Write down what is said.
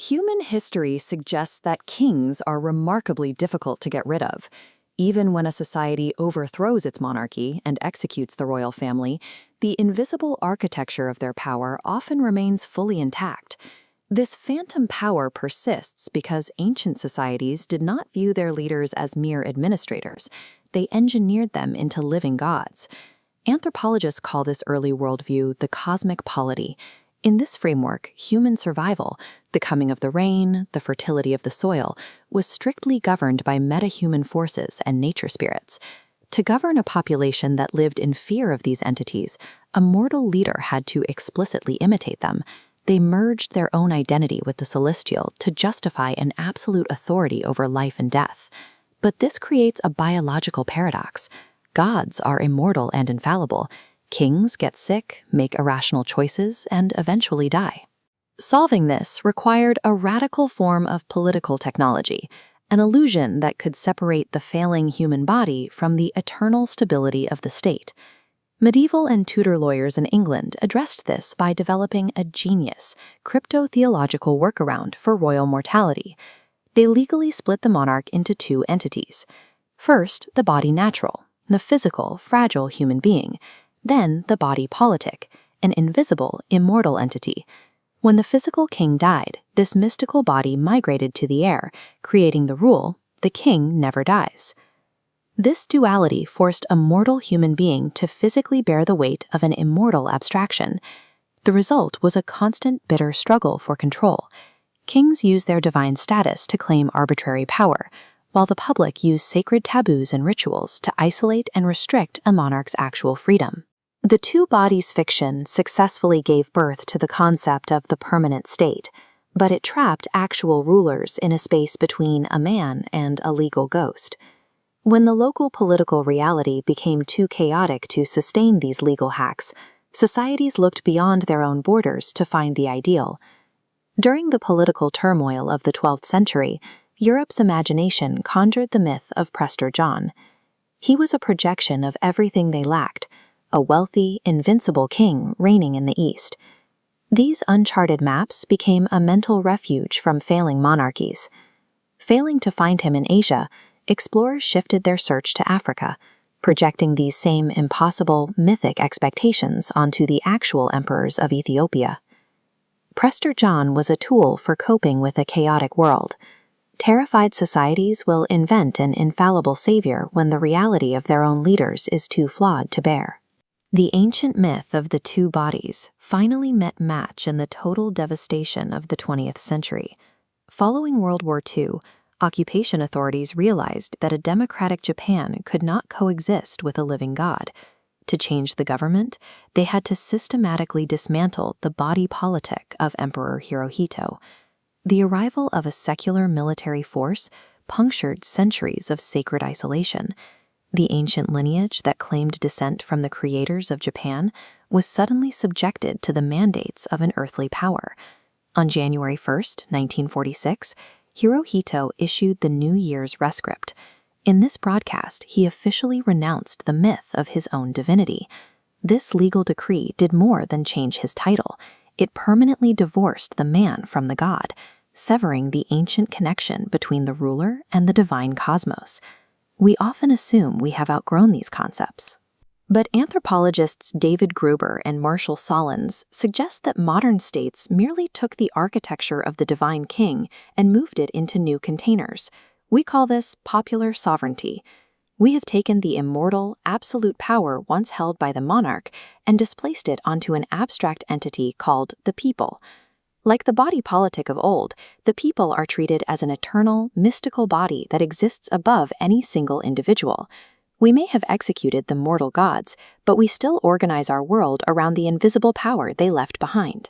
Human history suggests that kings are remarkably difficult to get rid of. Even when a society overthrows its monarchy and executes the royal family, the invisible architecture of their power often remains fully intact. This phantom power persists because ancient societies did not view their leaders as mere administrators. They engineered them into living gods. Anthropologists call this early worldview the cosmic polity. In this framework, human survival, the coming of the rain, the fertility of the soil, was strictly governed by metahuman forces and nature spirits. To govern a population that lived in fear of these entities, a mortal leader had to explicitly imitate them. They merged their own identity with the celestial to justify an absolute authority over life and death. But this creates a biological paradox. Gods are immortal and infallible. Kings get sick, make irrational choices, and eventually die. Solving this required a radical form of political technology, an illusion that could separate the failing human body from the eternal stability of the state. Medieval and Tudor lawyers in England addressed this by developing a genius, crypto-theological workaround for royal mortality. They legally split the monarch into two entities. First, the body natural, the physical, fragile human being. Then the body politic, an invisible, immortal entity. When the physical king died, this mystical body migrated to the air, creating the rule, the king never dies. This duality forced a mortal human being to physically bear the weight of an immortal abstraction. The result was a constant, bitter struggle for control. Kings used their divine status to claim arbitrary power, while the public used sacred taboos and rituals to isolate and restrict a monarch's actual freedom. The two bodies fiction successfully gave birth to the concept of the permanent state, but it trapped actual rulers in a space between a man and a legal ghost. When the local political reality became too chaotic to sustain these legal hacks, societies looked beyond their own borders to find the ideal. During the political turmoil of the 12th century, Europe's imagination conjured the myth of Prester John. He was a projection of everything they lacked, a wealthy, invincible king reigning in the East. These uncharted maps became a mental refuge from failing monarchies. Failing to find him in Asia, explorers shifted their search to Africa, projecting these same impossible, mythic expectations onto the actual emperors of Ethiopia. Prester John was a tool for coping with a chaotic world. Terrified societies will invent an infallible savior when the reality of their own leaders is too flawed to bear. The ancient myth of the two bodies finally met match in the total devastation of the 20th century. Following World War II, occupation authorities realized that a democratic Japan could not coexist with a living god. To change the government, they had to systematically dismantle the body politic of Emperor Hirohito. The arrival of a secular military force punctured centuries of sacred isolation. The ancient lineage that claimed descent from the creators of Japan was suddenly subjected to the mandates of an earthly power. On January 1, 1946, Hirohito issued the New Year's rescript. In this broadcast, he officially renounced the myth of his own divinity. This legal decree did more than change his title. It permanently divorced the man from the god, severing the ancient connection between the ruler and the divine cosmos. We often assume we have outgrown these concepts. But anthropologists David Gruber and Marshall Solins suggest that modern states merely took the architecture of the divine king and moved it into new containers. We call this popular sovereignty. We have taken the immortal, absolute power once held by the monarch and displaced it onto an abstract entity called the people. Like the body politic of old, the people are treated as an eternal, mystical body that exists above any single individual. We may have executed the mortal gods, but we still organize our world around the invisible power they left behind.